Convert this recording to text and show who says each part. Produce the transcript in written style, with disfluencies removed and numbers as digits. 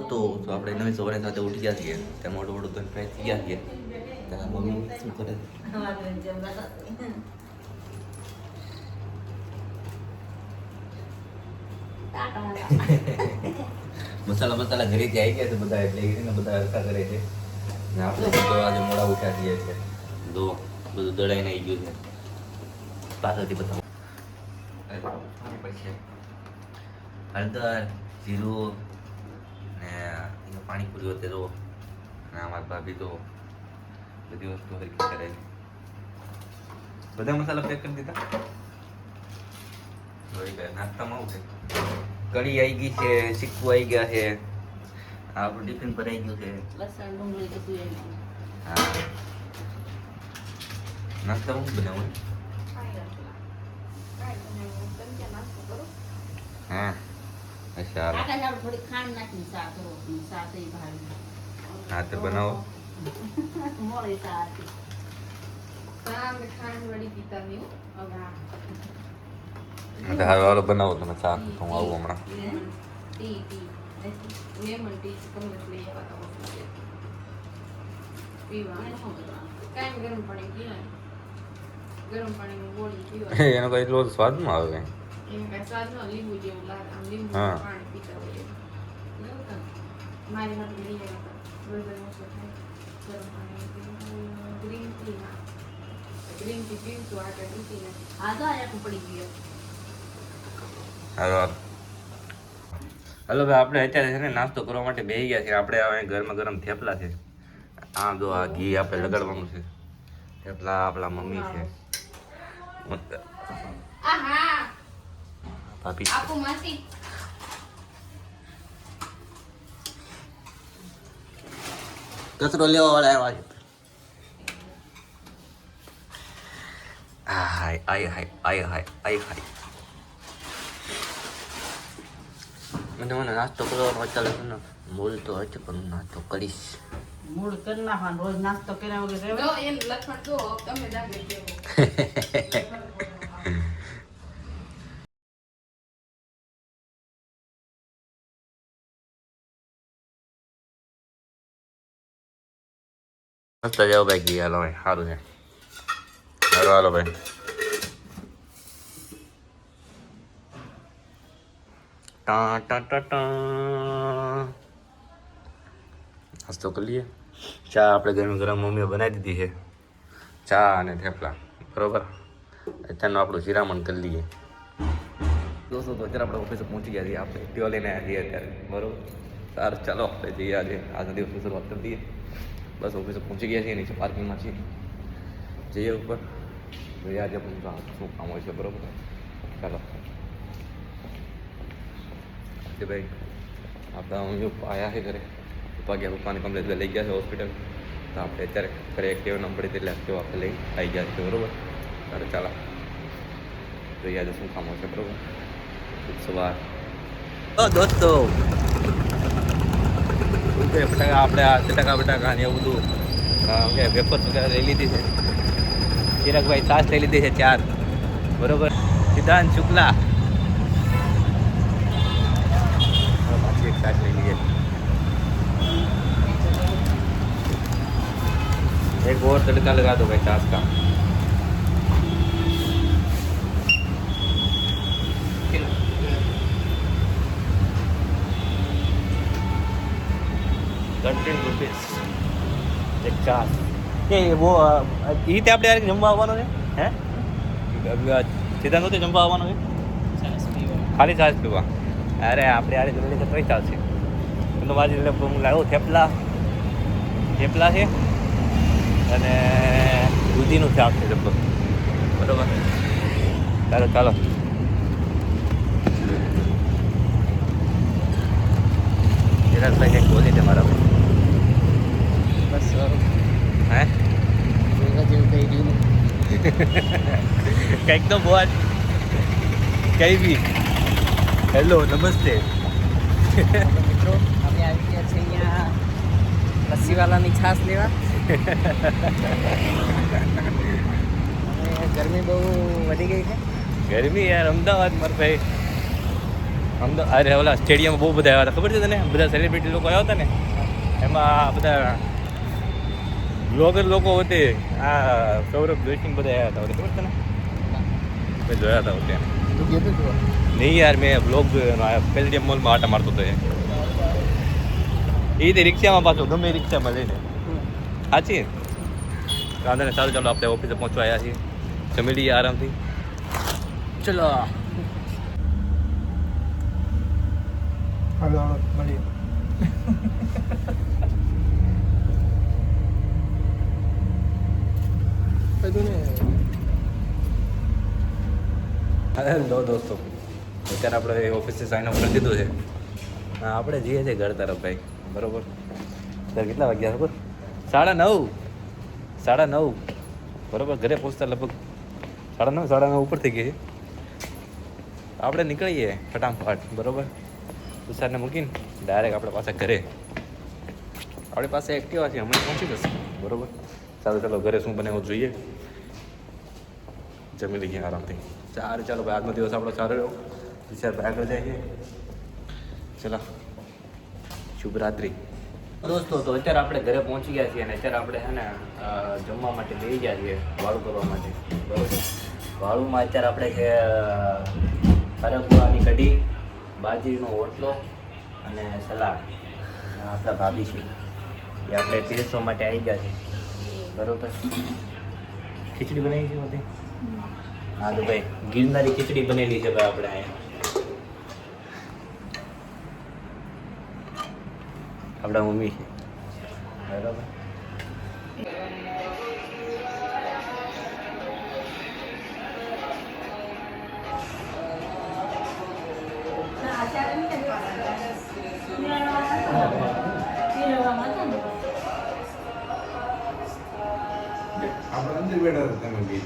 Speaker 1: તો આપણે નવી સવારે સાથે ઉઠી ગયા છીએ ત્યાં મોટું મોટું તો ફ્રેશ થઈ ગયા છીએ ત્યાં મમ્મી શું કરે મસાલા ઘરેથી આવી ગયા છે બધા એટલે એને બધા હરખા કરે છે ને આપણે તો આજે મોડા ઉઠ્યા છીએ એટલે તો બધું દળાઈને આવી ગયું છે પાછળથી બતાવો પછી હળદર જીરું ને પાણીપુરી હોતે તો અને અમારા ભાભી તો બધી વસ્તુ હરખી કરે છે બધા મસાલા પેક કરી દીધા નાસ્તામાં આવું છે કઢી આવી ગઈ છે સિક્કુ આવી ગયા છે આપણું ટિફિન ભરાઈ ગયું છે
Speaker 2: લસણ ડુંગળી બધું
Speaker 1: હા નાસ્તામાં શું બનાવું હા અચ્છા
Speaker 2: થોડી ખાંડ નાખીને ચા કરો ચા તો
Speaker 1: હા તો બનાવો
Speaker 2: મોડી ચા હતી
Speaker 1: હારો હારો બનાવો તમે ચા હું આવું હમણાં એનો કઈ એટલો સ્વાદ માં આવે હા
Speaker 2: મારી હાથ લઈ ગ્રીન ટી પીવું તો આગળ પીતી નથી આ તો આયા પડી ગયો
Speaker 1: હાલો ભાઈ આપણે અત્યારે છે ને નાસ્તો કરવા માટે બેસી ગયા છે આપણે હવે ગરમા ગરમ થેપલા છે આ જો આ ઘી આપણે લગાડવાનું છે થેપલા આપણા મમ્મી છે ભાભી
Speaker 2: આપો માસી
Speaker 1: કચરો લેવા વાળા આવ્યા છે આય મને નાસ્તો કરવાનો અત્યારે છે ને મૂળ તો હશે પણ નાસ્તો કરીશ
Speaker 2: મૂળ કરી નાખવાનો રોજ નાસ્તો કર્યા વગર રહેવાય એમ લખણ તો તમે જાગે કેવો
Speaker 1: મસ્ત જાવ ભાઈ ઘી હાલો ભાઈ સારું છે હાલો ભાઈ ટા ટા ટા ટા નાસ્તો કરી લઈએ ચા આપણે ગરમ ગરમ મમ્મીએ બનાવી દીધી છે ચા અને થેપલા બરોબર અત્યારનું આપણું શિરામણ કરી લઈએ દોસ્તો તો અત્યારે આપણે ઓફિસે પહોંચી ગયા છીએ આપણે એક્ટિવા લઈને આવ્યા છીએ અત્યારે બરોબર સારું ચાલો આપણે જઈએ આજના દિવસની શરૂઆત કરી દઈએ બસ ઓફિસે પહોંચી ગયા છીએ નીચે પાર્કિંગમાં છીએ જઈએ ઉપર જોઈએ આજે પણ શું કામ હોય છે બરોબર ચાલો ભાઈ આપણા હું આવ્યા છે ઘરે પપ્પા ગયા પપ્પાને કમ્પ્લેટ લઈ ગયા છે હોસ્પિટલ તો આપણે અત્યારે ઘરે એક્ટિવ ન પડી એટલે એક્ટિવ આપણે લઈ આવી ગયા છે બરોબર ત્યારે ચાલો જોઈએ આજે શું કામ હોય છે બરોબર સવાર દોસ્તો આપણે આ બટાકા ને એવું બધું કે વેફર્સ વગેરે લઈ લીધી છે ચિરાગભાઈ છાશ લઈ લીધી છે 4 બરોબર સિદ્ધાંત શુક્લા પાછી એક છાશ લઈ લઈએ एक और तड़का लगा दो भाई छाछ का ₹13 એક છાશ એ વો ઈ તે આપણે યાર જમવા આવવાનો છે હે સીધા નહોતું જમવા આવવાનો છે ખાલી છાશ પીવા અરે આપણે યાર જોડે તો કઈ ચાલશે તો મારી એટલે હું લાવ્યો થેપલા છે અને દૂધીનું શાક છે લગભગ બરોબર ચાલો ચિરાગભાઈ કંઈક બોલી છે મારા બસ હે જેવું કહી ગયું કંઈક તો બોલ કઈ બી હેલો નમસ્તે
Speaker 2: મિત્રો અમે આવી ગયા છે અહીંયા લસ્સીવાલાની છાશ લેવા ગરમી બહુ વધી ગઈ છે
Speaker 1: ગરમી યાર અમદાવાદ માર ભાઈ અમદાવાદ અરે ઓલા સ્ટેડિયમ બહુ બધા આવ્યા હતા ખબર છે તને બધા સેલિબ્રિટી લોકો આવ્યા હતા ને એમાં બધા બ્લોગર લોકો હોતે આ સૌરભ જોશી બધા આવ્યા હતા ખબર તને મેં જોયા હતા હોતે નહીં યાર મેં બ્લોગ જોયો એનો પેલેડિયમ મોલમાં આટા મારતો હતો એ તે રિક્ષામાં પાછો ગમે એ રિક્ષામાં લઈને સાચી વાંધો ને સારું ચાલો આપણે ઓફિસે પહોંચવા આવ્યા છીએ જમી લઈએ આરામથી ચલો
Speaker 3: હાલો મળીએ
Speaker 1: હેલો દોસ્તો અત્યારે આપણે ઓફિસે સાઇન અપ કરી દીધું છે હા આપણે જઈએ છીએ ઘર તરફ ભાઈ બરોબર અત્યારે કેટલા વાગ્યા ખબર 9:30 બરોબર ઘરે પહોંચતા લગભગ 9:30 ઉપર થઈ ગઈ છે આપણે નીકળીએ ફટાફટ બરોબર તુષારને મૂકીને ડાયરેક્ટ આપણે પાછા ઘરે આપણી પાસે એક્ટિવા છે હમણાં પહોંચી જશે બરોબર સારું ચાલો ઘરે શું બને એવું જોઈએ જમી લઈએ આરામથી સારું ચાલો ભાઈ આજનો દિવસ આપણો સારો રહ્યો વિચાર ભાઈ આગળ જઈએ ચલો શુભરાત્રિ દોસ્તો તો અત્યારે આપણે ઘરે પહોંચી ગયા છીએ અને અત્યારે આપણે છે ને જમવા માટે લઈ ગયા છીએ વાળું કરવા માટે બરોબર વાળુંમાં અત્યારે આપણે છે હરકવાની કઢી બાજરીનો ઓટલો અને સલાડ આપણા ભાભી છે એ આપણે પીરસવા માટે આવી ગયા છે બરોબર ખીચડી બનાવી છે બધી હા તો ભાઈ ગિરનારી ખીચડી બનેલી છે ભાઈ આપણે અહીંયા આપણા મમ્મી છે બરાબર
Speaker 3: આપણે અંદર બેઠા હતા તમે બી